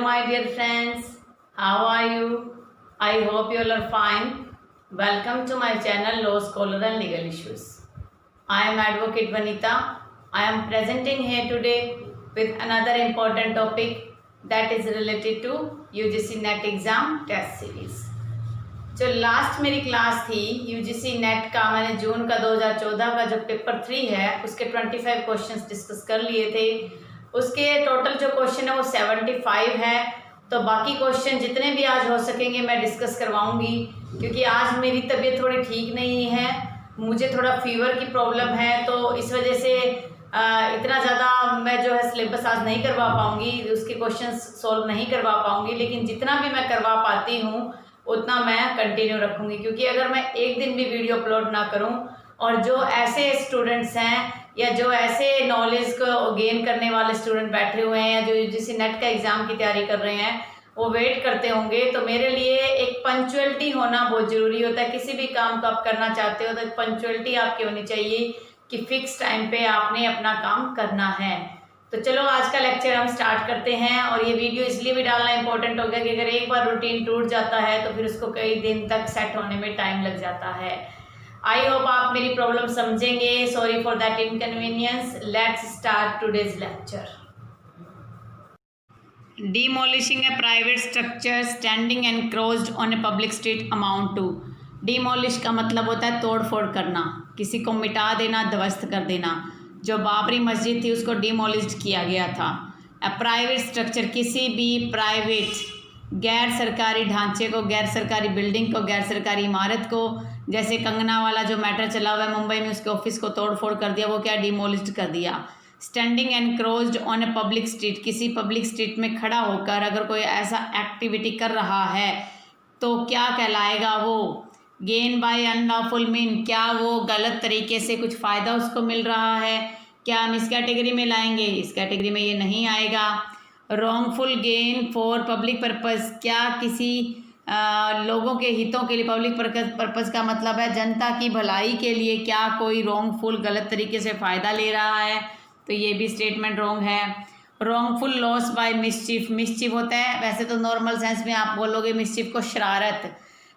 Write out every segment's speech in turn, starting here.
my dear friends. How are you? I hope you all are fine. Welcome to my channel Law Scholar and Legal Issues. I am Advocate Vanita. I am presenting here today with another important topic that is related to UGC NET exam test series. जो last मेरी class थी UGC net का, मैंने जून का 2014 का जो paper 3 है उसके 25 क्वेश्चंस डिस्कस कर लिए थे। उसके टोटल जो क्वेश्चन है वो 75 है। तो बाकी क्वेश्चन जितने भी आज हो सकेंगे मैं डिस्कस करवाऊंगी, क्योंकि आज मेरी तबीयत थोड़ी ठीक नहीं है, मुझे थोड़ा फीवर की प्रॉब्लम है, तो इस वजह से इतना ज़्यादा मैं जो है सिलेबस आज नहीं करवा पाऊँगी, उसके क्वेश्चन सॉल्व नहीं करवा पाऊँगी। लेकिन जितना भी मैं करवा पाती हूँ उतना मैं कंटिन्यू रखूँगी, क्योंकि अगर मैं एक दिन भी वीडियो अपलोड ना करूँ और जो ऐसे स्टूडेंट्स हैं या जो ऐसे नॉलेज को गेन करने वाले स्टूडेंट बैठे हुए हैं या जो यूजीसी नेट का एग्ज़ाम की तैयारी कर रहे हैं वो वेट करते होंगे, तो मेरे लिए एक पंक्चुअलिटी होना बहुत ज़रूरी होता है। किसी भी काम को आप करना चाहते हो तो पंक्चुअलिटी आपकी होनी चाहिए कि फ़िक्स टाइम पे आपने अपना काम करना है। तो चलो आज का लेक्चर हम स्टार्ट करते हैं। और ये वीडियो इसलिए भी डालना इंपॉर्टेंट हो गया कि अगर एक बार रूटीन टूट जाता है तो फिर उसको कई दिन तक सेट होने में टाइम लग जाता है। आई होप आप मेरी प्रॉब्लम समझेंगे। Sorry for that inconvenience. Let's start today's lecture. Demolishing a private structure standing encroached on a public street amount to. Demolish का मतलब होता है तोड़ फोड़ करना, किसी को मिटा देना, ध्वस्त कर देना। जो बाबरी मस्जिद थी उसको डिमोलिश किया गया था। ए प्राइवेट स्ट्रक्चर, किसी भी प्राइवेट गैर सरकारी ढांचे को, गैर सरकारी बिल्डिंग को, गैर सरकारी इमारत को, जैसे कंगना वाला जो मैटर चला हुआ है मुंबई में, उसके ऑफिस को तोड़ फोड़ कर दिया, वो क्या डिमोलिश कर दिया। Standing encroached on a public street, किसी पब्लिक स्ट्रीट में खड़ा होकर अगर कोई ऐसा एक्टिविटी कर रहा है तो क्या कहलाएगा वो। गेन बाय अनलॉफुल मीन, क्या वो गलत तरीके से कुछ फ़ायदा उसको मिल रहा है, क्या हम इस कैटेगरी में लाएंगे? इस कैटेगरी में ये नहीं आएगा। Wrongful gain for public purpose, क्या किसी लोगों के हितों के लिए, पब्लिक पर्पस का मतलब है जनता की भलाई के लिए, क्या कोई रॉन्गफुल गलत तरीके से फ़ायदा ले रहा है, तो ये भी स्टेटमेंट रॉन्ग है। Wrongful loss by mischief, mischief होता है वैसे तो नॉर्मल सेंस में आप बोलोगे मिसचीफ को शरारत।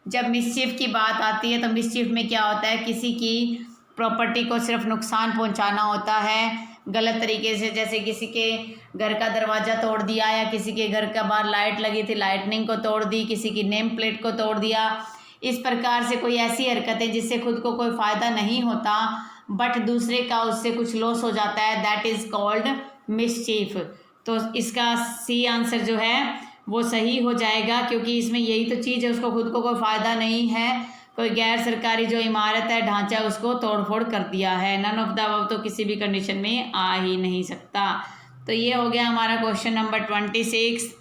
जब मिसचीफ की बात आती है तो मिसचीफ में क्या होता है, किसी की प्रॉपर्टी को सिर्फ नुकसान पहुंचाना होता है गलत तरीके से, जैसे किसी के घर का दरवाज़ा तोड़ दिया या किसी के घर का बाहर लाइट लगी थी लाइटनिंग को तोड़ दी, किसी की नेम प्लेट को तोड़ दिया। इस प्रकार से कोई ऐसी हरकतें जिससे खुद को कोई फ़ायदा नहीं होता बट दूसरे का उससे कुछ लॉस हो जाता है, दैट इज़ कॉल्ड मिसचीफ। तो इसका सी आंसर जो है वो सही हो जाएगा, क्योंकि इसमें यही तो चीज़ है, उसको खुद को कोई फ़ायदा नहीं है, कोई गैर सरकारी जो इमारत है, ढांचा, उसको तोड़फोड़ कर दिया है। नन ऑफ द अबव तो किसी भी कंडीशन में आ ही नहीं सकता। तो ये हो गया हमारा क्वेश्चन नंबर 26।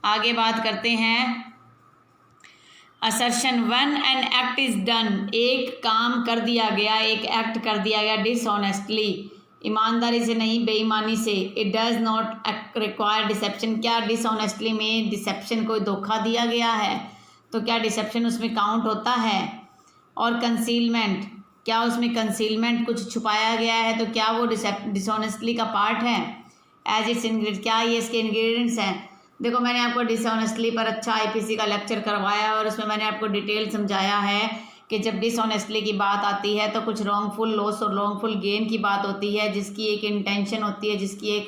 आगे बात करते हैं। Assertion 1 an act is done, एक काम कर दिया गया, एक एक्ट कर दिया गया डिसऑनेस्टली, ईमानदारी से नहीं बेईमानी से। It does not require deception, क्या डिसऑनेस्टली में डिसेप्शन को धोखा दिया गया है तो क्या डिसेप्शन उसमें काउंट होता है। और कंसीलमेंट, क्या उसमें कंसीलमेंट कुछ छुपाया गया है तो क्या वो डिसऑनेस्टली का पार्ट है। एज इट्स इंग्रेडिएंट, क्या ये इसके इंग्रेडिएंट्स हैं। देखो मैंने आपको डिसऑनेस्टली पर अच्छा आईपीसी का लेक्चर करवाया और उसमें मैंने आपको डिटेल समझाया है कि जब डिसऑनेस्टली की बात आती है तो कुछ रॉन्गफुल लॉस और रॉन्गफुल गेन की बात होती है, जिसकी एक इंटेंशन होती है, जिसकी एक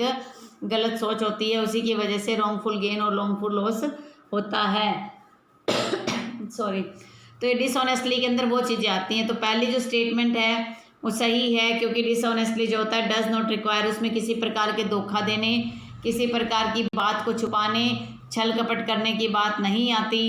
गलत सोच होती है, उसी की वजह से रॉन्गफुल गेन और रॉन्गफुल लॉस होता है। सॉरी। तो ये डिसऑनेस्टली के अंदर वो चीज़ें आती हैं। तो पहली जो स्टेटमेंट है वो सही है, क्योंकि डिसऑनेस्टली जो होता है डज नॉट रिक्वायर, उसमें किसी प्रकार के धोखा देने, किसी प्रकार की बात को छुपाने, छल कपट करने की बात नहीं आती।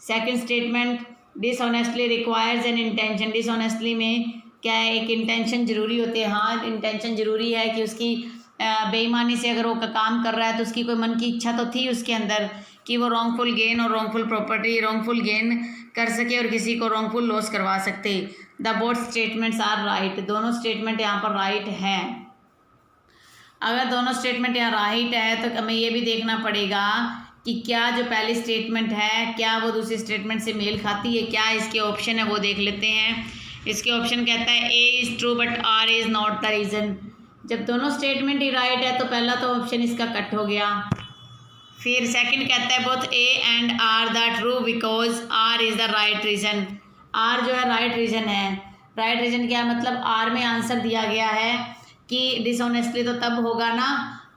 Second statement, dishonestly requires an intention, dishonestly में क्या है, एक इंटेंशन ज़रूरी होती है। हाँ, इंटेंशन ज़रूरी है कि उसकी बेईमानी से अगर वो काम कर रहा है तो उसकी कोई मन की इच्छा तो थी उसके अंदर कि वो रॉन्गफुल गेन और रॉन्गफुल प्रॉपर्टी, रॉन्गफुल गेन कर सके और किसी को रॉन्गफुल लॉस करवा सकते। The both statements are right, दोनों स्टेटमेंट यहाँ पर राइट हैं। अगर दोनों स्टेटमेंट यहाँ राइट है तो हमें ये भी देखना पड़ेगा कि क्या जो पहली स्टेटमेंट है क्या वो दूसरी स्टेटमेंट से मेल खाती है, क्या इसके ऑप्शन है वो देख लेते हैं। इसके ऑप्शन कहता है A is true but R is not the reason. जब दोनों स्टेटमेंट ही राइट है तो पहला तो ऑप्शन इसका कट हो गया। फिर सेकंड कहता है both A and R the true because R is the right reason. R जो है राइट रीज़न है। राइट रीज़न क्या मतलब आर में आंसर दिया गया है कि डिसऑनेस्टली तो तब होगा ना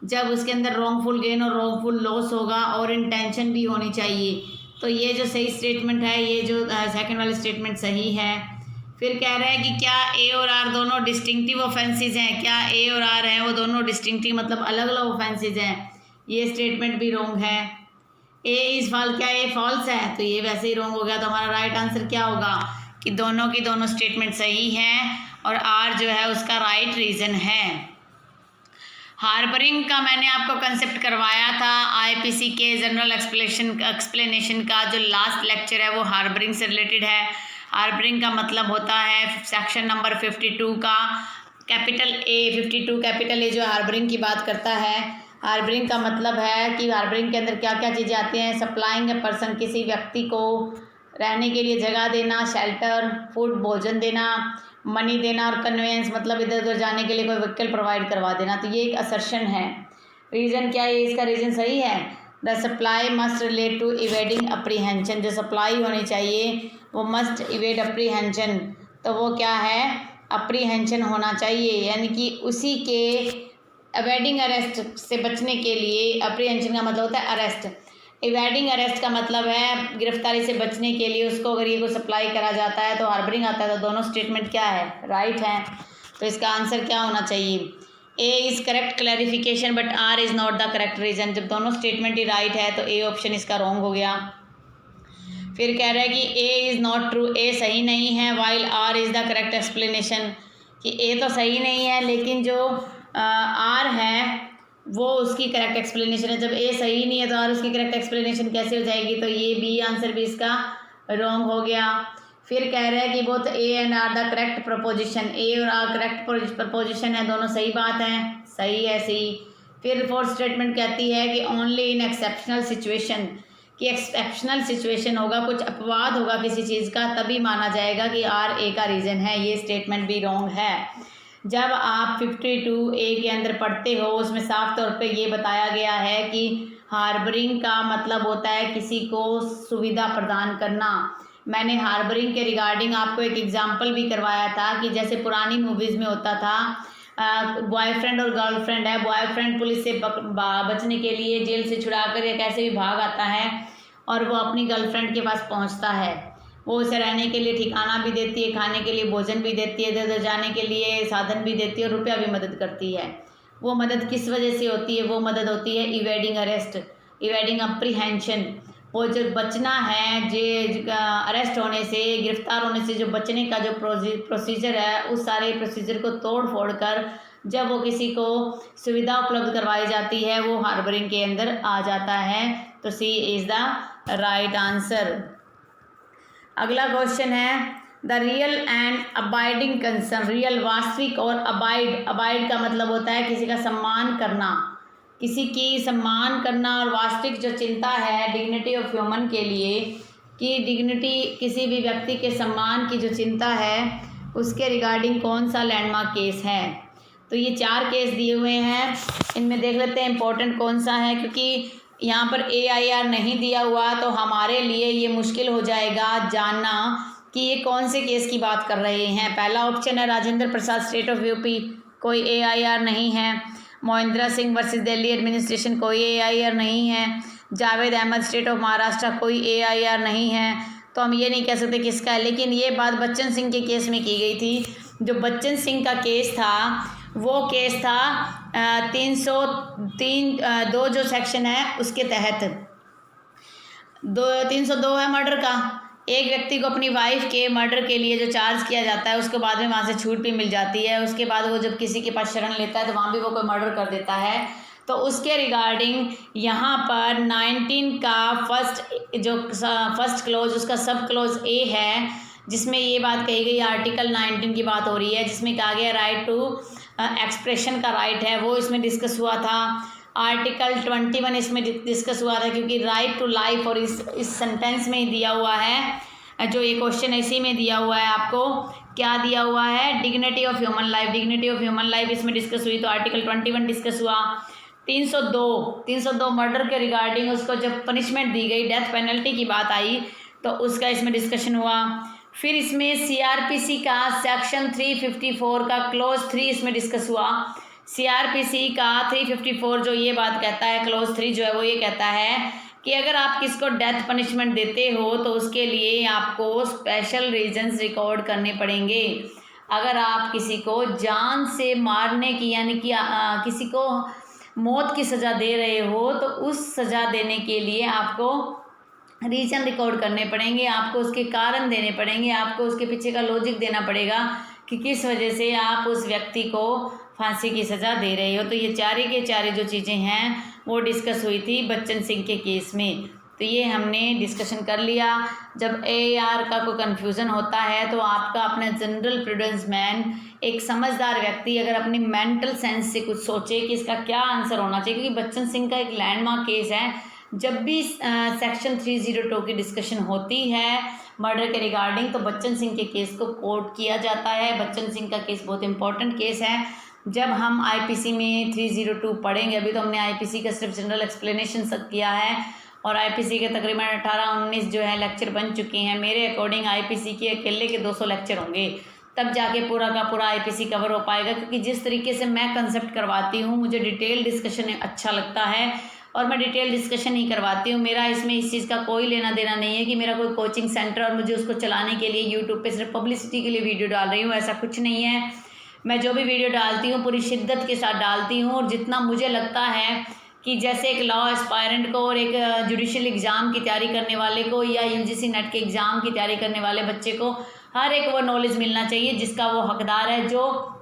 जब उसके अंदर रॉन्गफुल गेन और रॉन्गफुल लॉस होगा और इंटेंशन भी होनी चाहिए। तो ये जो सही स्टेटमेंट है, ये जो सेकंड वाली स्टेटमेंट सही है। फिर कह रहा है कि क्या ए और आर दोनों डिस्टिंक्टिव ऑफेंसेस हैं। क्या ए और आर हैं वो दोनों डिस्टिंक्टिव मतलब अलग अलग ऑफेंसेस हैं। ये स्टेटमेंट भी रॉन्ग है। ए इज़ फॉल्स, क्या ए फॉल्स है तो ये वैसे ही रॉन्ग हो गया। तो हमारा राइट आंसर क्या होगा कि दोनों की दोनों स्टेटमेंट सही हैं और आर जो है उसका राइट रीज़न है। हार्बरिंग का मैंने आपको कंसेप्ट करवाया था आईपीसी के जनरल एक्सप्लेनेशन का जो लास्ट लेक्चर है वो हार्बरिंग से रिलेटेड है। हार्बरिंग का मतलब होता है सेक्शन नंबर 52 का कैपिटल ए, 52 कैपिटल ए जो हार्बरिंग की बात करता है। हार्बरिंग का मतलब है कि हार्बरिंग के अंदर क्या क्या चीज़ें आती हैं। सप्लाइंग ए पर्सन, किसी व्यक्ति को रहने के लिए जगह देना, शेल्टर, फूड भोजन देना, मनी देना और कन्वेंस मतलब इधर उधर जाने के लिए कोई व्हीकल प्रोवाइड करवा देना। तो ये एक असर्शन है। रीज़न क्या है, इसका रीज़न सही है। The supply must relate to evading apprehension, जो सप्लाई होनी चाहिए वो मस्ट इवेड अप्रीहेंशन, तो वो क्या है अप्रीहेंशन होना चाहिए, यानी कि उसी के अवेडिंग अरेस्ट से बचने के लिए। अप्रीहेंशन का मतलब होता है अरेस्ट। इवेडिंग अरेस्ट का मतलब है गिरफ्तारी से बचने के लिए उसको अगर ये को सप्लाई करा जाता है तो हार्बरिंग आता है। तो दोनों स्टेटमेंट क्या है राइट है। तो इसका आंसर क्या होना चाहिए, A is correct clarification but R is not the correct reason. जब दोनों स्टेटमेंट ही राइट है तो ए ऑप्शन इसका रॉन्ग हो गया। फिर कह रहा है कि A is not true, A सही नहीं है while R is the correct explanation, कि ए तो सही नहीं है लेकिन जो आर है वो उसकी करेक्ट एक्सप्लेनेशन है। जब ए सही नहीं है तो आर उसकी करेक्ट एक्सप्लेनेशन कैसे हो जाएगी। तो ये बी आंसर भी इसका रॉन्ग हो गया। फिर कह रहा है कि both A and R the correct proposition, A और आर करेक्ट प्रपोजिशन है, दोनों सही बात है, सही है सी। फिर फोर्थ स्टेटमेंट कहती है कि ओनली इन एक्सेप्शनल सिचुएशन, कि एक्सेप्शनल सिचुएशन होगा, कुछ अपवाद होगा किसी चीज़ का तभी माना जाएगा कि आर ए का रीज़न है। ये स्टेटमेंट भी रॉन्ग है। जब आप 52 ए के अंदर पढ़ते हो उसमें साफ तौर पे ये बताया गया है कि हार्बरिंग का मतलब होता है किसी को सुविधा प्रदान करना। मैंने हार्बरिंग के रिगार्डिंग आपको एक एग्जांपल भी करवाया था कि जैसे पुरानी मूवीज़ में होता था बॉयफ्रेंड और गर्लफ्रेंड है, बॉयफ्रेंड पुलिस से बचने के लिए जेल से छुड़ाकर या कैसे भी भाग आता है और वो अपनी गर्लफ्रेंड के पास पहुंचता है। वो उसे रहने के लिए ठिकाना भी देती है, खाने के लिए भोजन भी देती है, इधर उधर जाने के लिए साधन भी देती है और रुपया भी मदद करती है। वो मदद किस वजह से होती है, वो मदद होती है इवेडिंग अरेस्ट, इवेडिंग अप्रीहेंशन। वो जो बचना है जो अरेस्ट होने से, गिरफ्तार होने से जो बचने का जो प्रोसीजर है उस सारे प्रोसीजर को तोड़ फोड़ कर जब वो किसी को सुविधा उपलब्ध करवाई जाती है वो हार्बरिंग के अंदर आ जाता है। तो सी इज़ द राइट आंसर। अगला क्वेश्चन है the real and abiding concern, real वास्तविक और अबाइड, अबाइड का मतलब होता है किसी का सम्मान करना, किसी की सम्मान करना और वास्तविक जो चिंता है डिग्निटी ऑफ ह्यूमन के लिए, कि डिग्निटी किसी भी व्यक्ति के सम्मान की जो चिंता है उसके रिगार्डिंग कौन सा लैंडमार्क केस है। तो ये 4 केस दिए हुए हैं, इनमें देख लेते हैं इम्पोर्टेंट कौन सा है, क्योंकि यहाँ पर AIR नहीं दिया हुआ तो हमारे लिए ये मुश्किल हो जाएगा जानना कि ये कौन से केस की बात कर रहे हैं। पहला ऑप्शन है Rajendra Prasad state of UP, कोई AIR नहीं है। मोहिंद्रा सिंह वर्सेस दिल्ली एडमिनिस्ट्रेशन, कोई AIR नहीं है। जावेद अहमद स्टेट ऑफ महाराष्ट्र, कोई AIR नहीं है। तो हम ये नहीं कह सकते किसका है, लेकिन ये बात बच्चन सिंह के केस में की गई थी। जो बच्चन सिंह का केस था वो केस था 302 जो सेक्शन है उसके तहत 302 है मर्डर का। एक व्यक्ति को अपनी वाइफ के मर्डर के लिए जो चार्ज किया जाता है उसके बाद में वहाँ से छूट भी मिल जाती है, उसके बाद वो जब किसी के पास शरण लेता है तो वहाँ भी वो कोई मर्डर कर देता है। तो उसके रिगार्डिंग यहाँ पर 19 का फर्स्ट क्लोज उसका सब क्लोज ए है, जिसमें ये बात कही गई, आर्टिकल 19 की बात हो रही है जिसमें कहा गया राइट टू एक्सप्रेशन का राइट है, वो इसमें डिस्कस हुआ था। आर्टिकल 21 इसमें डिस्कस हुआ था, क्योंकि राइट टू लाइफ और इस सेंटेंस में ही दिया हुआ है। जो ये क्वेश्चन इसी में दिया हुआ है, आपको क्या दिया हुआ है, dignity of human life, dignity of human life इसमें डिस्कस हुई, तो आर्टिकल 21 डिस्कस हुआ। 302 मर्डर के रिगार्डिंग उसको जब पनिशमेंट दी गई, डेथ पेनल्टी की बात आई, तो उसका इसमें डिस्कशन हुआ। फिर इसमें सीआरपीसी का सेक्शन 354 का क्लोज 3 इसमें डिस्कस हुआ। सीआरपीसी का 354 जो ये बात कहता है, क्लोज 3 जो है वो ये कहता है कि अगर आप किसको डेथ पनिशमेंट देते हो तो उसके लिए आपको स्पेशल रीजंस रिकॉर्ड करने पड़ेंगे। अगर आप किसी को जान से मारने की यानी कि किसी को मौत की सज़ा दे रहे हो तो उस सज़ा देने के लिए आपको रीज़न रिकॉर्ड करने पड़ेंगे, आपको उसके कारण देने पड़ेंगे, आपको उसके पीछे का लॉजिक देना पड़ेगा कि किस वजह से आप उस व्यक्ति को फांसी की सज़ा दे रहे हो। तो ये चारे के चारे जो चीज़ें हैं वो डिस्कस हुई थी बच्चन सिंह के केस में, तो ये हमने डिस्कशन कर लिया। जब AAR का कोई कन्फ्यूज़न होता है तो आपका अपना जनरल प्रूडेंस मैन, एक समझदार व्यक्ति अगर अपनी मेंटल सेंस से कुछ सोचे कि इसका क्या आंसर होना चाहिए, क्योंकि बच्चन सिंह का एक लैंडमार्क केस है। जब भी सेक्शन 302 की डिस्कशन होती है मर्डर के रिगार्डिंग तो बच्चन सिंह के केस को कोट किया जाता है। बच्चन सिंह का केस बहुत इंपॉर्टेंट केस है। जब हम IPC में 302 पढ़ेंगे, अभी तो हमने IPC का सिर्फ जनरल एक्सप्लेनेशन सब किया है और IPC के तकरीबन 18-19 जो है लेक्चर बन चुके हैं। मेरे अकॉर्डिंग IPC के अकेले के 200 लेक्चर होंगे, तब जाके पूरा का पूरा IPC कवर हो पाएगा, क्योंकि जिस तरीके से मैं कंसेप्ट करवाती हूँ मुझे डिटेल डिस्कशन अच्छा लगता है और मैं डिटेल डिस्कशन ही करवाती हूँ। मेरा इसमें इस चीज़ का कोई लेना देना नहीं है कि मेरा कोई कोचिंग सेंटर और मुझे उसको चलाने के लिए यूट्यूब पे सिर्फ पब्लिसिटी के लिए वीडियो डाल रही हूँ, ऐसा कुछ नहीं है। मैं जो भी वीडियो डालती हूँ पूरी शिद्दत के साथ डालती हूँ और जितना मुझे लगता है कि जैसे एक लॉ एस्पायरेंट को और एक जुडिशियल एग्ज़ाम की तैयारी करने वाले को या UGC नेट के एग्ज़ाम की तैयारी करने वाले बच्चे को हर एक वो नॉलेज मिलना चाहिए जिसका वो हकदार है, जो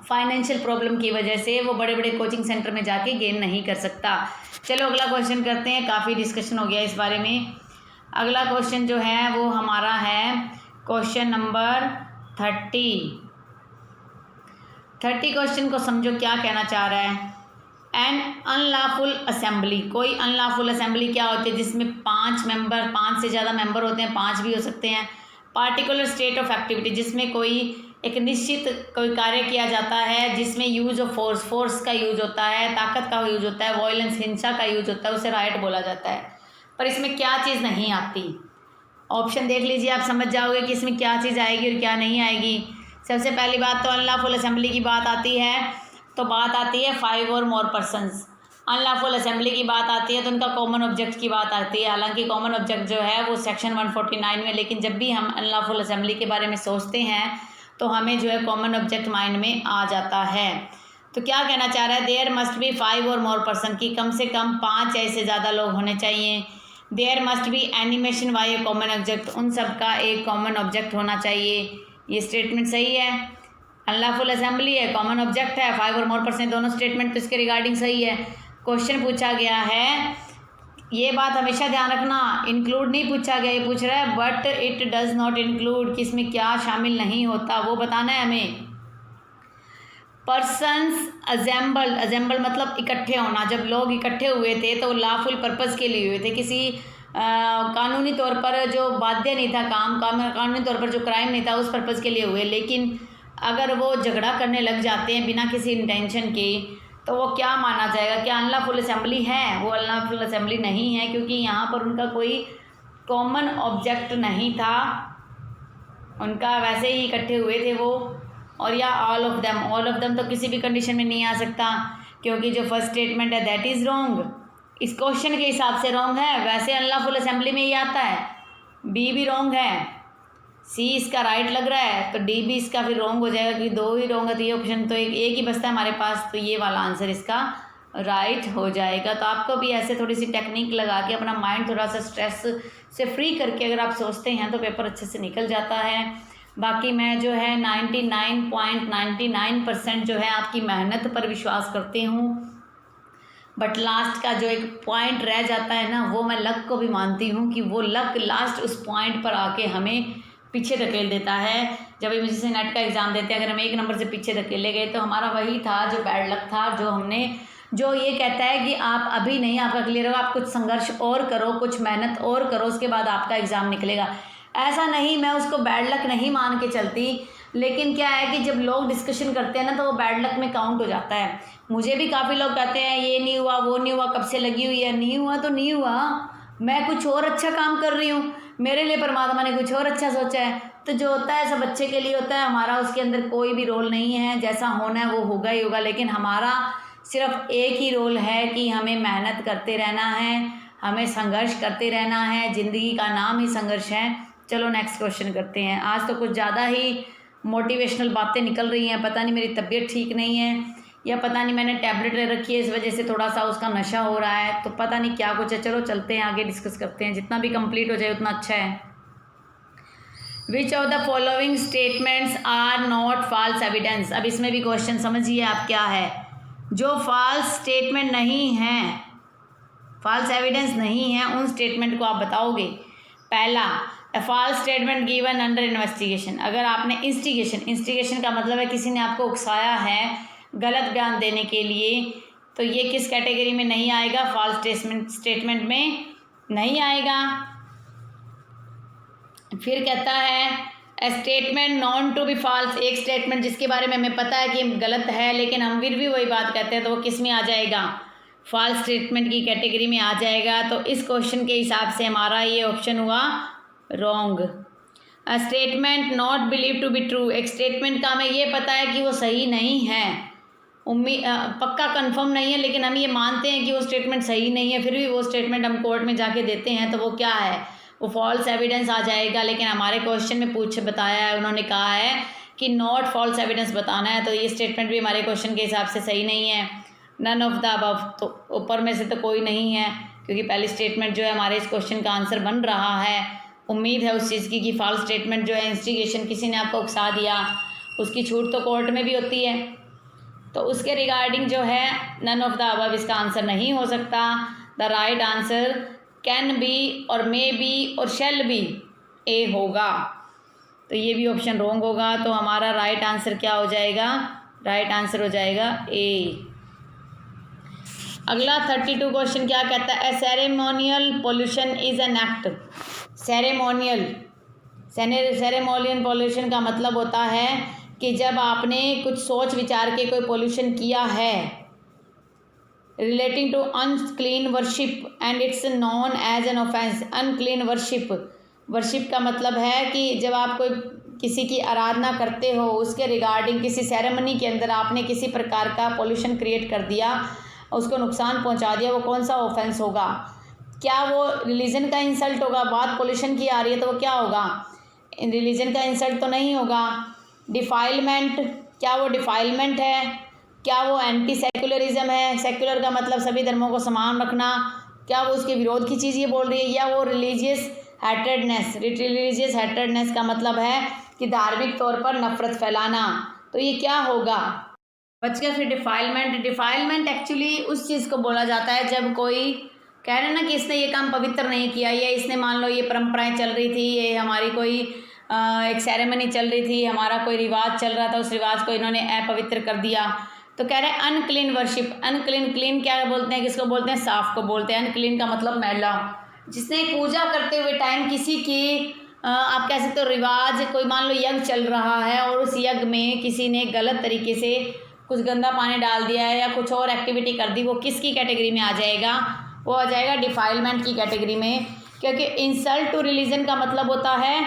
फाइनेंशियल प्रॉब्लम की वजह से वो बड़े बड़े कोचिंग सेंटर में जाके गेन नहीं कर सकता। चलो अगला क्वेश्चन करते हैं, काफ़ी डिस्कशन हो गया इस बारे में। अगला क्वेश्चन जो है वो हमारा है क्वेश्चन नंबर 30 क्वेश्चन को समझो क्या कहना चाह रहा है। एन अनलॉफुल असेंबली, कोई अनलॉफुल असेंबली क्या होती है जिसमें 5 से ज़्यादा मेंबर होते हैं, 5 भी हो सकते हैं। पार्टिकुलर स्टेट ऑफ एक्टिविटी, जिसमें कोई एक निश्चित कोई कार्य किया जाता है जिसमें यूज ऑफ फोर्स का यूज होता है, ताकत का यूज होता है, वायलेंस हिंसा का यूज होता है, उसे राइट बोला जाता है। पर इसमें क्या चीज़ नहीं आती, ऑप्शन देख लीजिए, आप समझ जाओगे कि इसमें क्या चीज़ आएगी और क्या नहीं आएगी। सबसे पहली बात तो अनलॉफुल असेंबली की बात आती है, तो बात आती है 5 और मोर पर्सनस। अनलॉफुल असेंबली की बात आती है तो उनका कॉमन ऑब्जेक्ट की बात आती है। हालांकि कॉमन ऑब्जेक्ट जो है वो सेक्शन 149 में, लेकिन जब भी हम अनलॉफुल असेंबली के बारे में सोचते हैं तो हमें जो है कॉमन ऑब्जेक्ट माइंड में आ जाता है। तो क्या कहना चाह रहा है, देयर मस्ट बी 5 और मोर पर्सन, की कम से कम 5 या इससे ज़्यादा लोग होने चाहिए। There must be animation by a common object, उन सब का एक कॉमन ऑब्जेक्ट होना चाहिए। ये स्टेटमेंट सही है। अनलॉफुल असेंबली है, कॉमन ऑब्जेक्ट है, 5 और मोर पर्सन, दोनों स्टेटमेंट तो इसके रिगार्डिंग सही है। क्वेश्चन पूछा गया है, ये बात हमेशा ध्यान रखना, इंक्लूड नहीं पूछा गया, ये पूछ रहा है but it does not include, कि इसमें क्या शामिल नहीं होता वो बताना है हमें। पर्सन्स असेंबल मतलब इकट्ठे होना, जब लोग इकट्ठे हुए थे तो लॉफुल पर्पस के लिए हुए थे, किसी कानूनी तौर पर जो बाध्य नहीं था कानूनी तौर पर जो क्राइम नहीं था उस पर्पस के लिए हुए। लेकिन अगर वो झगड़ा करने लग जाते हैं बिना किसी इंटेंशन के तो वो क्या माना जाएगा, क्या अनलॉफुल असेंबली है? वो अनलॉफुल असेंबली नहीं है, क्योंकि यहाँ पर उनका कोई कॉमन ऑब्जेक्ट नहीं था, उनका वैसे ही इकट्ठे हुए थे वो। और या ऑल ऑफ देम तो किसी भी कंडीशन में नहीं आ सकता, क्योंकि जो फर्स्ट स्टेटमेंट है दैट इज़ रॉन्ग, इस क्वेश्चन के हिसाब से रॉन्ग है। वैसे अनलॉफुल असेंबली में ही आता है, बी भी रॉन्ग है, सी इसका राइट लग रहा है, तो डी भी इसका फिर रॉन्ग हो जाएगा, क्योंकि 2 ही रॉन्ग है तो ये ऑप्शन तो एक ही बचता है हमारे पास, तो ये वाला आंसर इसका राइट हो जाएगा। तो आपको भी ऐसे थोड़ी सी टेक्निक लगा के अपना माइंड थोड़ा सा स्ट्रेस से फ्री करके अगर आप सोचते हैं तो पेपर अच्छे से निकल जाता है। बाकी मैं जो है 99.99% जो है आपकी मेहनत पर विश्वास करती हूँ, बट लास्ट का जो एक पॉइंट रह जाता है ना, वो मैं लक को भी मानती हूँ कि वो लक लास्ट उस पॉइंट पर आके हमें पीछे धकेल देता है। जब UGC नेट का एग्ज़ाम देते हैं, अगर हम 1 नंबर से पीछे धकेले गए तो हमारा वही था जो बैड लक था, जो ये कहता है कि आप अभी नहीं आपका क्लियर होगा, आप कुछ संघर्ष और करो, कुछ मेहनत और करो, उसके बाद आपका एग्ज़ाम निकलेगा। ऐसा नहीं, मैं उसको बैड लक नहीं मान के चलती, लेकिन क्या है कि जब लोग डिस्कशन करते हैं ना तो वो बैड लक में काउंट हो जाता है। मुझे भी काफ़ी लोग कहते हैं ये नहीं हुआ, वो नहीं हुआ, कब से लगी हुई है। नहीं हुआ तो नहीं हुआ, मैं कुछ और अच्छा काम कर रही हूँ, मेरे लिए परमात्मा ने कुछ और अच्छा सोचा है। तो जो होता है सब अच्छे के लिए होता है, हमारा उसके अंदर कोई भी रोल नहीं है, जैसा होना है वो होगा ही होगा। लेकिन हमारा सिर्फ एक ही रोल है कि हमें मेहनत करते रहना है, हमें संघर्ष करते रहना है, ज़िंदगी का नाम ही संघर्ष है। चलो नेक्स्ट क्वेश्चन करते हैं। आज तो कुछ ज़्यादा ही मोटिवेशनल बातें निकल रही हैं, पता नहीं मेरी तबीयत ठीक नहीं है या पता नहीं मैंने टैबलेट ले रखी है, इस वजह से थोड़ा सा उसका नशा हो रहा है, तो पता नहीं क्या कुछ है। चलो चलते हैं आगे, डिस्कस करते हैं, जितना भी कंप्लीट हो जाए उतना अच्छा है। Which of the following statements are not false evidence. अब इसमें भी क्वेश्चन समझिए आप क्या है। जो फॉल्स स्टेटमेंट नहीं है, फॉल्स एविडेंस नहीं है, उन स्टेटमेंट को आप बताओगे। पहला, a false statement given under investigation. अगर आपने इंस्टिगेशन का मतलब है किसी ने आपको उकसाया है गलत बयान देने के लिए, तो ये किस कैटेगरी में नहीं आएगा? फॉल्स स्टेटमेंट में नहीं आएगा। फिर कहता है a statement known to be false. एक स्टेटमेंट जिसके बारे में हमें पता है कि गलत है लेकिन हम फिर भी वही बात कहते हैं, तो वो किस में आ जाएगा? फॉल्स स्टेटमेंट की कैटेगरी में आ जाएगा। तो इस क्वेश्चन के हिसाब से हमारा ये ऑप्शन हुआ wrong. A statement not believe to be true. एक स्टेटमेंट का हमें ये पता है कि वो सही नहीं है, पक्का कंफर्म नहीं है, लेकिन हम ये मानते हैं कि वो स्टेटमेंट सही नहीं है, फिर भी वो स्टेटमेंट हम कोर्ट में जाके देते हैं, तो वो क्या है? वो फॉल्स एविडेंस आ जाएगा। लेकिन हमारे क्वेश्चन में बताया है, उन्होंने कहा है कि नॉट फॉल्स एविडेंस बताना है, तो ये स्टेटमेंट भी हमारे क्वेश्चन के हिसाब से सही नहीं है। नन ऑफ द अबव, तो ऊपर में से तो कोई नहीं है, क्योंकि पहली स्टेटमेंट जो है हमारे इस क्वेश्चन का आंसर बन रहा है। उम्मीद है उस चीज़ की कि फॉल्स स्टेटमेंट जो है इंस्टिगेशन, किसी ने आपको उकसा दिया, उसकी छूट तो कोर्ट में भी होती है, तो उसके रिगार्डिंग जो है नन ऑफ द अबव इसका आंसर नहीं हो सकता। The right answer can be और मे बी और शैल बी ए होगा, तो ये भी ऑप्शन रॉन्ग होगा। तो हमारा राइट आंसर क्या हो जाएगा? राइट आंसर हो जाएगा ए। अगला 32 क्वेश्चन क्या कहता है? A ceremonial pollution is an act. Ceremonial pollution का मतलब होता है कि जब आपने कुछ सोच विचार के कोई पोल्यूशन किया है relating to unclean worship and it's known as an offence. Unclean worship का मतलब है कि जब आप कोई किसी की आराधना करते हो, उसके रिगार्डिंग किसी सेरेमनी के अंदर आपने किसी प्रकार का पोल्यूशन क्रिएट कर दिया, उसको नुकसान पहुंचा दिया, वो कौन सा ऑफेंस होगा? क्या वो रिलीजन का इंसल्ट होगा? बात पोल्यूशन की आ रही है तो वो क्या होगा? रिलीजन का इंसल्ट तो नहीं होगा। डिफाइलमेंट, क्या वो डिफाइलमेंट है? क्या वो एंटी सेक्युलरिज्म है? सेक्युलर का मतलब सभी धर्मों को समान रखना, क्या वो उसके विरोध की चीज़ ये बोल रही है? या वो रिलीजियस हेट्रेडनेस का मतलब है कि धार्मिक तौर पर नफरत फैलाना, तो ये क्या होगा? बच गया फिर डिफाइलमेंट एक्चुअली उस चीज़ को बोला जाता है जब कोई कह रहे हैं ना कि इसने ये काम पवित्र नहीं किया, या इसने मान लो ये परंपराएं चल रही थी, ये हमारी कोई एक सेरेमनी चल रही थी, हमारा कोई रिवाज चल रहा था, उस रिवाज को इन्होंने अपवित्र कर दिया, तो कह रहे हैं अनक्लीन वर्शिप। क्लीन क्या बोलते हैं? किसको बोलते हैं? साफ को बोलते हैं। अनक्लीन का मतलब मैला। जिसने पूजा करते हुए टाइम किसी की आप कह सकते हो रिवाज, कोई मान लो यज्ञ चल रहा है और उस यज्ञ में किसी ने गलत तरीके से कुछ गंदा पानी डाल दिया है या कुछ और एक्टिविटी कर दी, वो किसकी कैटेगरी में आ जाएगा? वो आ जाएगा डिफाइलमेंट की कैटेगरी में। क्योंकि इंसल्ट टू रिलीजन का मतलब होता है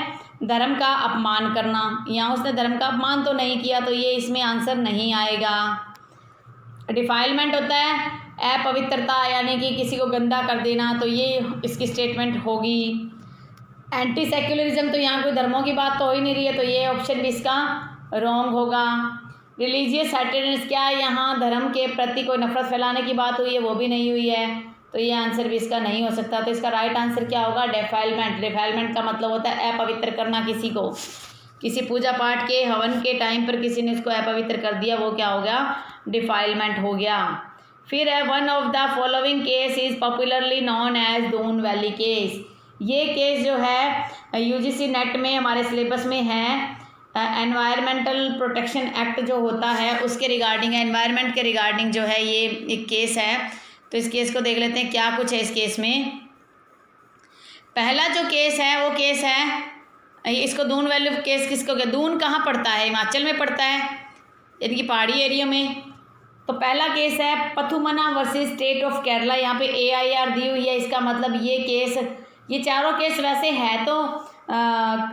धर्म का अपमान करना। यहाँ उसने धर्म का अपमान तो नहीं किया, तो ये इसमें आंसर नहीं आएगा। डिफाइलमेंट होता है अपवित्रता, यानी कि किसी को गंदा कर देना, तो ये इसकी स्टेटमेंट होगी। एंटी सेक्युलरिज्म, तो यहाँ कोई धर्मों की बात तो हो ही नहीं रही है, तो ये ऑप्शन भी इसका रॉन्ग होगा। रिलीजियस हेट्रेडनेस, क्या यहाँ धर्म के प्रति कोई नफरत फैलाने की बात हुई है? वो भी नहीं हुई है, तो ये आंसर भी इसका नहीं हो सकता। तो इसका राइट आंसर क्या होगा? डिफाइलमेंट का मतलब होता है अपवित्र करना किसी को। किसी पूजा पाठ के हवन के टाइम पर किसी ने इसको अपवित्र कर दिया, वो क्या हो गया? डिफाइलमेंट हो गया। फिर है one of the following case is popularly known as Doon valley case. ये केस जो है यूजीसी नेट में हमारे सिलेबस में है। एनवायरमेंटल प्रोटेक्शन एक्ट जो होता है उसके रिगार्डिंग, एनवायरनमेंट के रिगार्डिंग जो है ये एक केस है। तो इस केस को देख लेते हैं क्या कुछ है इस केस में। पहला जो केस है वो केस है इसको दून वैल्यू केस किसको क्या, दून कहाँ पड़ता है, हिमाचल में पड़ता है, यानी कि पहाड़ी एरिया में। तो पहला केस है पथुमना वर्सेस स्टेट ऑफ केरला, यहाँ पे AIR दी हुई है, इसका मतलब ये केस, ये चारों केस वैसे है तो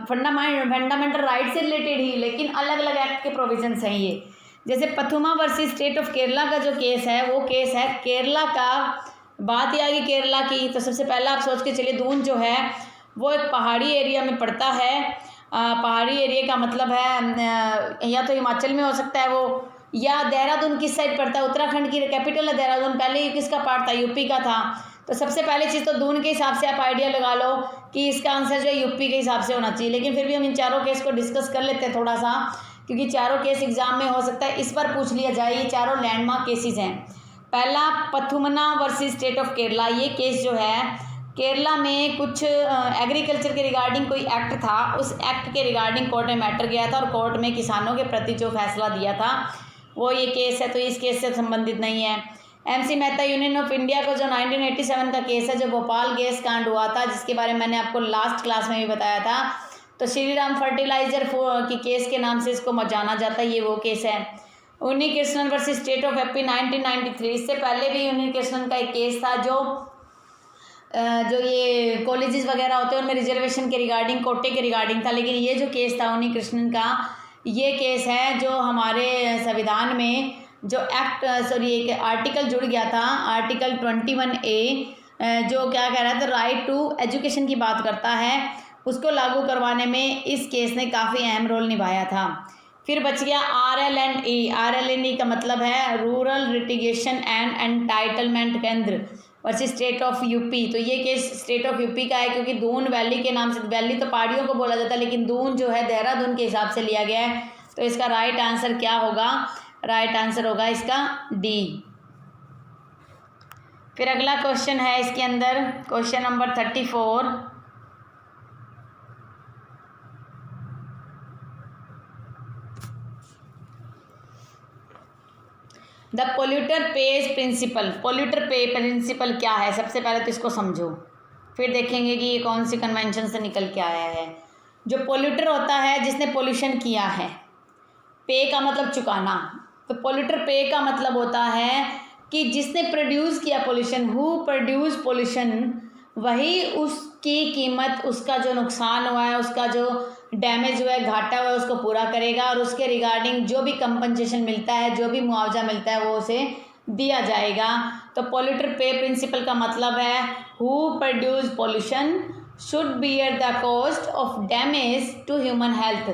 फंडामेंटल राइट से रिलेटेड ही, लेकिन अलग अलग एक्ट के प्रोविजंस हैं ये। जैसे पथुमा वर्सेस स्टेट ऑफ केरला का जो केस है वो केस है केरला का, बात ही आ गई केरला की, तो सबसे पहला आप सोच के चलिए दून जो है वो एक पहाड़ी एरिया में पड़ता है। पहाड़ी एरिया का मतलब है या तो हिमाचल में हो सकता है वो, या देहरादून किस साइड पड़ता है, उत्तराखंड की कैपिटल है देहरादून, पहले ये किसका पार्ट था, यूपी का था। तो सबसे पहले चीज़ तो दून के हिसाब से आप आइडिया लगा लो कि इसका आंसर जो है यूपी के हिसाब से होना चाहिए, लेकिन फिर भी हम इन चारों केस को डिस्कस कर लेते हैं थोड़ा सा, क्योंकि चारों केस एग्जाम में हो सकता है इस पर पूछ लिया जाए। ये चारों लैंडमार्क केसेस हैं। पहला पथुमना वर्सेस स्टेट ऑफ केरला, ये केस जो है केरला में कुछ एग्रीकल्चर के रिगार्डिंग कोई एक्ट था, उस एक्ट के रिगार्डिंग कोर्ट में मैटर गया था और कोर्ट में किसानों के प्रति जो फैसला दिया था वो ये केस है, तो इस केस से संबंधित नहीं है। MC Mehta union of India को जो 1987 का केस है, जो भोपाल गैस कांड हुआ था, जिसके बारे में मैंने आपको लास्ट क्लास में भी बताया था, तो श्री राम फर्टिलाइजर की केस के नाम से इसको जाना जाता है, ये वो केस है। उन्नी Krishnan versus state of AP 1993, इससे पहले भी उन्नी कृष्णन का एक केस था जो ये कॉलेजेस वगैरह होते हैं उनमें रिजर्वेशन के रिगार्डिंग, कोटे के रिगार्डिंग था, लेकिन ये जो केस था उन्नी कृष्णन का, ये केस है जो हमारे संविधान में जो एक्ट एक आर्टिकल जुड़ गया था, आर्टिकल 21A, जो क्या कह रहा था, राइट टू एजुकेशन की बात करता है, उसको लागू करवाने में इस केस ने काफ़ी अहम रोल निभाया था। फिर बच गया RL&E। RL&E का मतलब है रूरल लिटिगेशन एंड एंटाइटलमेंट केंद्र वर्सेस स्टेट ऑफ यूपी। तो ये केस स्टेट ऑफ यूपी का है, क्योंकि दून वैली के नाम से, वैली तो पहाड़ियों को बोला जाता है, लेकिन दून जो है देहरादून के हिसाब से लिया गया है। तो इसका राइट आंसर क्या होगा, राइट आंसर होगा इसका D। फिर अगला क्वेश्चन है इसके अंदर, question number 34। The polluter pays principle. Polluter pay principle क्या है, सबसे पहले तो इसको समझो, फिर देखेंगे कि ये कौन सी कन्वेंशन से निकल के आया है। जो पोल्यूटर होता है जिसने पोल्यूशन किया है, पे का मतलब चुकाना, तो पोल्यूटर पे का मतलब होता है कि जिसने प्रोड्यूस किया पोल्यूशन, हु प्रोड्यूस पोल्यूशन, वही उसकी कीमत, उसका जो नुकसान हुआ है, उसका जो डैमेज हुआ है, घाटा हुआ है, उसको पूरा करेगा, और उसके रिगार्डिंग जो भी कंपनसेशन मिलता है, जो भी मुआवजा मिलता है, वो उसे दिया जाएगा। तो पोल्यूटर पे प्रिंसिपल का मतलब है who produce pollution should bear the cost of damage to human health.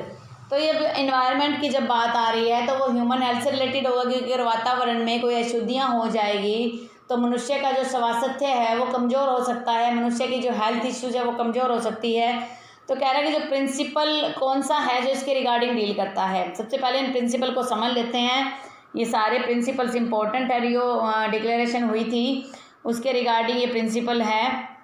तो ये एनवायरनमेंट की जब बात आ रही है तो वो ह्यूमन हेल्थ से रिलेटेड होगा, क्योंकि अगर वातावरण में कोई अशुद्धियाँ हो जाएगी तो मनुष्य का जो स्वास्थ्य है वो कमज़ोर हो सकता है, मनुष्य की जो हेल्थ इश्यूज है वो कमज़ोर हो सकती है। तो कह रहा है कि जो प्रिंसिपल कौन सा है जो इसके रिगार्डिंग डील करता है। सबसे पहले इन प्रिंसिपल को समझ लेते हैं। ये सारे प्रिंसिपल्स इंपॉर्टेंट है, जो डिक्लेरेशन हुई थी उसके रिगार्डिंग ये प्रिंसिपल है।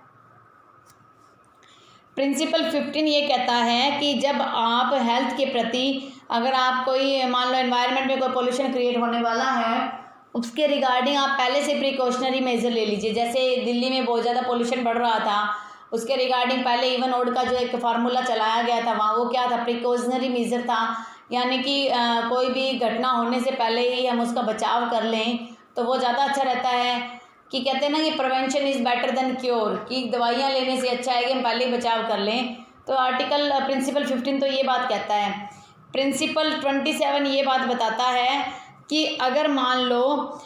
प्रिंसिपल 15 ये कहता है कि जब आप हेल्थ के प्रति, अगर आप कोई मान लो एनवायरनमेंट में कोई पोल्यूशन क्रिएट होने वाला है, उसके रिगार्डिंग आप पहले से प्रिकॉशनरी मेजर ले लीजिए। जैसे दिल्ली में बहुत ज़्यादा पोल्यूशन बढ़ रहा था, उसके रिगार्डिंग पहले इवन ओड का जो एक फार्मूला चलाया गया था वहाँ, वो क्या था, प्रिकॉशनरी मेजर था, यानी कि कोई भी घटना होने से पहले ही हम उसका बचाव कर लें, तो वो ज़्यादा अच्छा रहता है। कि कहते हैं ना कि prevention is better than cure, कि दवाइयाँ लेने से अच्छा है कि हम पहले ही बचाव कर लें। तो आर्टिकल प्रिंसिपल 15 तो ये बात कहता है। प्रिंसिपल 27 ये बात बताता है कि अगर मान लो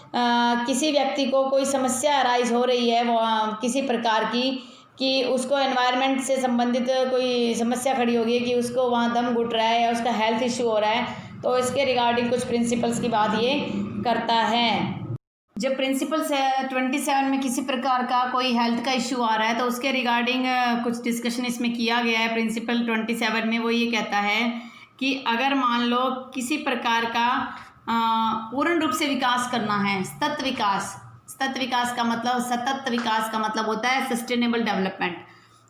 किसी व्यक्ति को कोई समस्या अराइज हो रही है वो किसी प्रकार की, कि उसको एनवायरनमेंट से संबंधित कोई समस्या खड़ी हो गई है, कि उसको वहाँ दम घुट रहा है या उसका हेल्थ इशू हो रहा है, तो इसके रिगार्डिंग कुछ प्रिंसिपल्स की बात ये करता है। जब प्रिंसिपल्स 27 में किसी प्रकार का कोई हेल्थ का इशू आ रहा है तो उसके रिगार्डिंग कुछ डिस्कशन इसमें किया गया है। प्रिंसिपल 27 में वो ये कहता है कि अगर मान लो किसी प्रकार का पूर्ण रूप से विकास करना है, सतत विकास का मतलब, सतत विकास का मतलब होता है सस्टेनेबल डेवलपमेंट।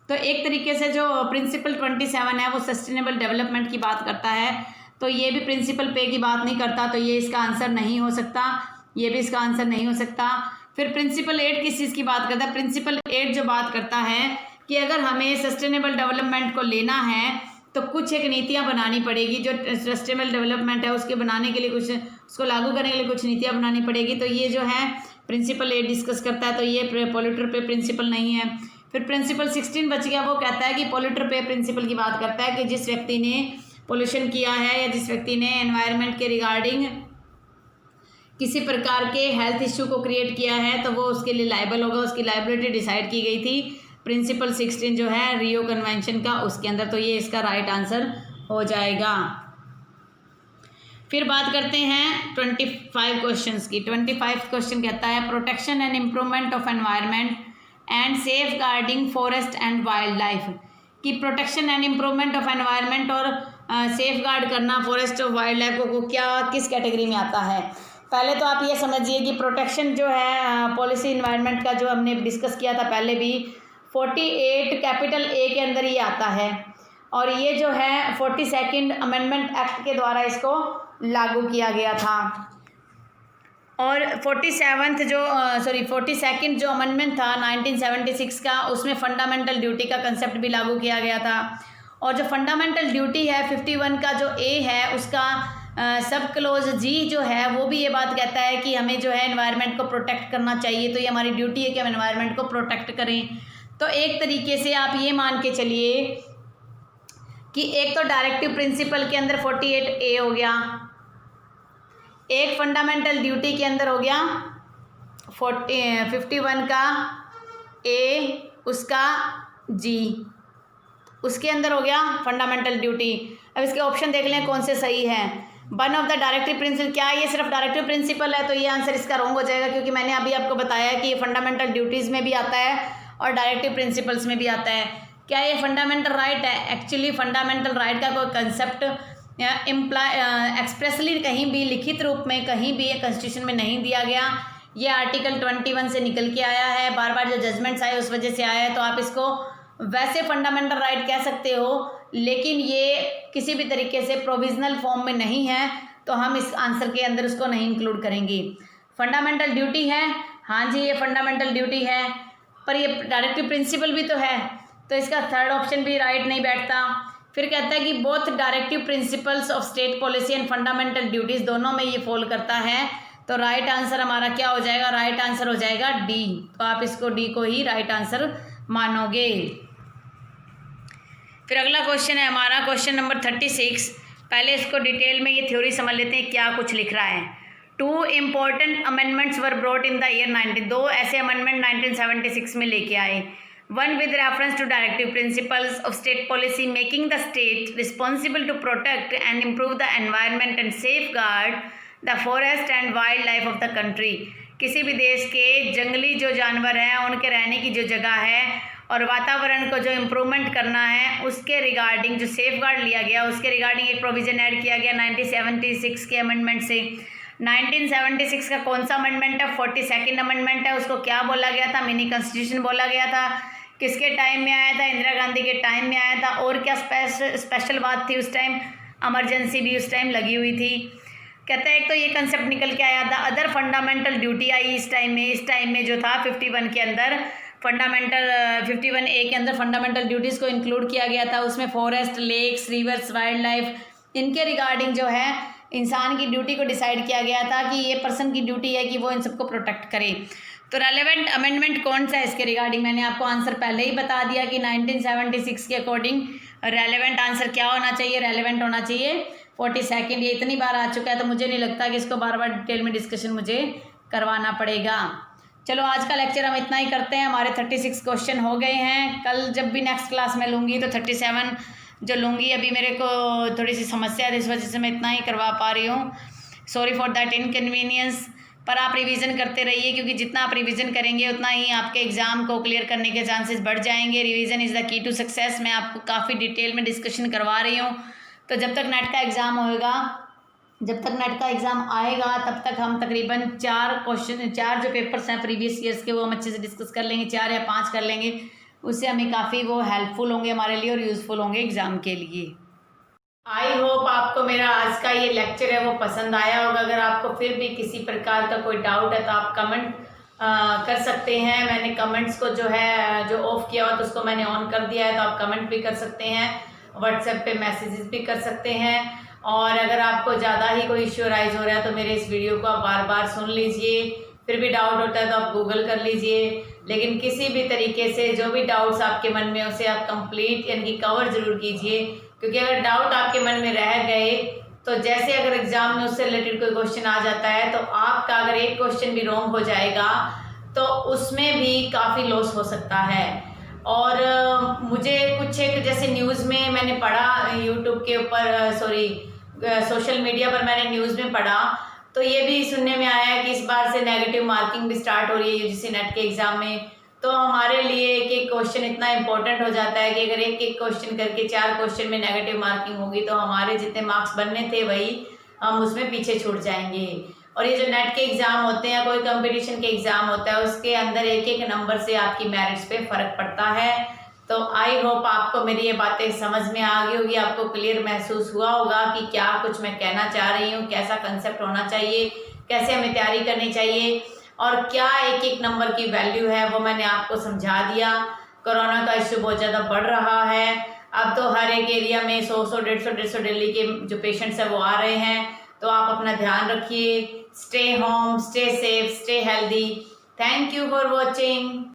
तो एक तरीके से जो प्रिंसिपल 27 है वो सस्टेनेबल डेवलपमेंट की बात करता है, तो ये भी प्रिंसिपल पे की बात नहीं करता, तो ये इसका आंसर नहीं हो सकता, ये भी इसका आंसर नहीं हो सकता। फिर प्रिंसिपल 8 किस चीज़ की बात करता है, प्रिंसिपल 8 जो बात करता है कि अगर हमें सस्टेनेबल डेवलपमेंट को लेना है तो कुछ एक नीतियाँ बनानी पड़ेगी। जो सस्टेनेबल डेवलपमेंट है उसके बनाने के लिए कुछ, उसको लागू करने के लिए कुछ नीतियाँ बनानी पड़ेगी। तो ये जो है प्रिंसिपल 8 डिस्कस करता है, तो ये पोल्यूटर पे प्रिंसिपल नहीं है। फिर प्रिंसिपल 16 बच गया, वो कहता है कि पोल्यूटर पे प्रिंसिपल की बात करता है कि जिस व्यक्ति ने पोल्यूशन किया है या जिस व्यक्ति ने एनवायरनमेंट के रिगार्डिंग किसी प्रकार के हेल्थ इश्यू को क्रिएट किया है तो वो उसके लिए लायबल होगा, उसकी लायबिलिटी डिसाइड की गई थी प्रिंसिपल 16 जो है रियो कन्वेंशन का, उसके अंदर। तो ये इसका राइट आंसर हो जाएगा। फिर बात करते हैं 25 क्वेश्चंस की। 25 क्वेश्चन कहता है protection and improvement of environment and safeguarding forest and wildlife, कि protection and improvement of environment और सेफ गार्ड करना फॉरेस्ट और वाइल्ड लाइफ को क्या किस कैटेगरी में आता है। पहले तो आप ये समझिए कि प्रोटेक्शन जो है पॉलिसी इन्वायरमेंट का जो हमने डिस्कस किया था पहले भी, 48 कैपिटल ए के अंदर ये आता है, और ये जो है 42nd अमेंडमेंट एक्ट के द्वारा इसको लागू किया गया था। और 42nd जो अमेंडमेंट था 1976 का, उसमें फंडामेंटल ड्यूटी का कंसेप्ट भी लागू किया गया था। और जो फंडामेंटल ड्यूटी है 51 का जो ए है उसका सब क्लोज जी जो है वो भी ये बात कहता है कि हमें जो है एनवायरनमेंट को प्रोटेक्ट करना चाहिए, तो ये हमारी ड्यूटी है कि हम एनवायरनमेंट को प्रोटेक्ट करें। तो एक तरीके से आप ये मान के चलिए कि एक तो डायरेक्टिव प्रिंसिपल के अंदर 48 ए हो गया, एक फंडामेंटल ड्यूटी के अंदर हो गया 51 का ए, उसका जी, उसके अंदर हो गया फंडामेंटल ड्यूटी। अब इसके ऑप्शन देख लें कौन से सही है। One of the directive principle, क्या ये सिर्फ डायरेक्टिव प्रिंसिपल है, तो ये आंसर इसका रॉन्ग हो जाएगा, क्योंकि मैंने अभी आपको बताया कि ये फंडामेंटल ड्यूटीज़ में भी आता है और डायरेक्टिव प्रिंसिपल्स में भी आता है। क्या ये फंडामेंटल राइट है? एक्चुअली फंडामेंटल राइट का कोई कंसेप्ट एक्सप्रेसली कहीं भी लिखित रूप में कहीं भी कॉन्स्टिट्यूशन में नहीं दिया गया। ये आर्टिकल 21 से निकल के आया है, बार बार जो जजमेंट्स आए उस वजह से आया है। तो आप इसको वैसे फंडामेंटल राइट कह सकते हो, लेकिन ये किसी भी तरीके से प्रोविजनल फॉर्म में नहीं है, तो हम इस आंसर के अंदर उसको नहीं इंक्लूड करेंगे। फंडामेंटल ड्यूटी है, हाँ जी ये फंडामेंटल ड्यूटी है, पर ये डायरेक्टिव प्रिंसिपल भी तो है, तो इसका थर्ड ऑप्शन भी राइट नहीं बैठता। फिर कहता है कि both directive principles of state policy and fundamental duties, दोनों में ये फॉल करता है। तो राइट आंसर हमारा क्या हो जाएगा? राइट आंसर हो जाएगा डी। तो आप इसको डी को ही राइट आंसर मानोगे। फिर अगला क्वेश्चन है हमारा क्वेश्चन नंबर 36। पहले इसको डिटेल में ये थ्योरी समझ लेते हैं क्या कुछ लिख रहा है। 2 important amendments were brought in the year 19, 2 ऐसे अमेंडमेंट 1976 में लेके आए। One with reference to directive principles of state policy making the state responsible to protect and improve the environment and safeguard the forest and wildlife of the country. किसी भी देश के जंगली जो जानवर हैं उनके रहने की जो जगह है और वातावरण को जो इम्प्रूवमेंट करना है उसके रिगार्डिंग जो सेफ गार्ड लिया गया, उसके रिगार्डिंग एक प्रोविज़न ऐड किया गया 1976 के अमेंडमेंट से। 1976 का कौन सा अमेंडमेंट है? 42nd अमेंडमेंट है। उसको क्या बोला गया था? मिनी कॉन्स्टिट्यूशन बोला गया था। किसके टाइम में आया था? इंदिरा गांधी के टाइम में आया था। और क्या स्पेशल बात थी उस टाइम? इमरजेंसी भी उस टाइम लगी हुई थी। कहता है एक तो ये कंसेप्ट निकल के आया था। अदर फंडामेंटल ड्यूटी आई इस टाइम में जो था 51 के अंदर फंडामेंटल 51 ए के अंदर फंडामेंटल ड्यूटीज़ को इंक्लूड किया गया था। उसमें forest, lakes, rivers, wildlife, इनके रिगार्डिंग जो है इंसान की ड्यूटी को डिसाइड किया गया था कि ये पर्सन की ड्यूटी है कि वो इन सबको प्रोटेक्ट करे। तो रेलेवेंट अमेंडमेंट कौन सा है इसके रिगार्डिंग? मैंने आपको आंसर पहले ही बता दिया कि 1976 के अकॉर्डिंग रेलेवेंट आंसर क्या होना चाहिए? रेलेवेंट होना चाहिए 42nd। ये इतनी बार आ चुका है तो मुझे नहीं लगता कि इसको बार बार डिटेल में डिस्कशन मुझे करवाना पड़ेगा। चलो आज का लेक्चर हम इतना ही करते हैं। हमारे 36 क्वेश्चन हो गए हैं। कल जब भी नेक्स्ट क्लास में लूँगी तो 37 जो लूँगी। अभी मेरे को थोड़ी सी समस्या है, इस वजह से मैं इतना ही करवा पा रही हूँ। Sorry for that inconvenience. पर आप रिवीजन करते रहिए, क्योंकि जितना आप रिवीजन करेंगे उतना ही आपके एग्ज़ाम को क्लियर करने के चांसेस बढ़ जाएंगे। Revision is the key to success. मैं आपको काफ़ी डिटेल में डिस्कशन करवा रही हूँ। तो जब तक नेट का एग्ज़ाम होएगा, जब तक नेट का एग्ज़ाम आएगा, तब तक हम तकरीबन 4 जो पेपर्स हैं प्रीवियस ईयर्स के वो हम अच्छे से डिस्कस कर लेंगे। 4 या 5 कर लेंगे, उससे हमें काफ़ी वो हेल्पफुल होंगे हमारे लिए और यूज़फुल होंगे एग्ज़ाम के लिए। आई होप आपको मेरा आज का ये लेक्चर है वो पसंद आया होगा। अगर आपको फिर भी किसी प्रकार का कोई डाउट है तो आप कमेंट कर सकते हैं। मैंने कमेंट्स को जो ऑफ़ किया हुआ तो उसको मैंने ऑन कर दिया है, तो आप कमेंट भी कर सकते हैं। व्हाट्सएप पे मैसेजेस भी कर सकते हैं। और अगर आपको ज़्यादा ही कोई इश्यू राइज हो रहा है तो मेरे इस वीडियो को आप बार बार सुन लीजिए, फिर भी डाउट होता है तो आप गूगल कर लीजिए। लेकिन किसी भी तरीके से जो भी डाउट्स आपके मन में उसे आप कंप्लीट यानी कि कवर ज़रूर कीजिए, क्योंकि अगर डाउट आपके मन में रह गए तो जैसे अगर एग्ज़ाम में उससे रिलेटेड कोई क्वेश्चन आ जाता है तो आपका अगर एक क्वेश्चन भी रॉन्ग हो जाएगा तो उसमें भी काफ़ी लॉस हो सकता है। और मुझे कुछ एक जैसे न्यूज़ में मैंने पढ़ा, यूट्यूब के ऊपर सोशल मीडिया पर मैंने न्यूज़ में पढ़ा, तो ये भी सुनने में आया है कि इस बार से नेगेटिव मार्किंग भी स्टार्ट हो रही है यूजीसी नेट के एग्ज़ाम में। तो हमारे लिए एक एक क्वेश्चन इतना इम्पोर्टेंट हो जाता है कि अगर एक एक क्वेश्चन करके 4 क्वेश्चन में नेगेटिव मार्किंग होगी तो हमारे जितने मार्क्स बनने थे वही हम उसमें पीछे छूट जाएंगे। और ये जो नेट के एग्ज़ाम होते हैं, कोई कंपटीशन के एग्ज़ाम होता है, उसके अंदर एक एक नंबर से आपकी मेरिट्स पे फ़र्क पड़ता है। तो आई होप आपको मेरी ये बातें समझ में आ गई होगी, आपको क्लियर महसूस हुआ होगा कि क्या कुछ मैं कहना चाह रही हूँ, कैसा कंसेप्ट होना चाहिए, कैसे हमें तैयारी करनी चाहिए और क्या एक एक नंबर की वैल्यू है वो मैंने आपको समझा दिया। कोरोना का इश्यू बहुत ज़्यादा बढ़ रहा है, अब तो हर एक एरिया में 100 150 डेली के जो पेशेंट्स हैं वो आ रहे हैं। तो आप अपना ध्यान रखिए, stay home, stay safe, stay healthy. Thank you for watching.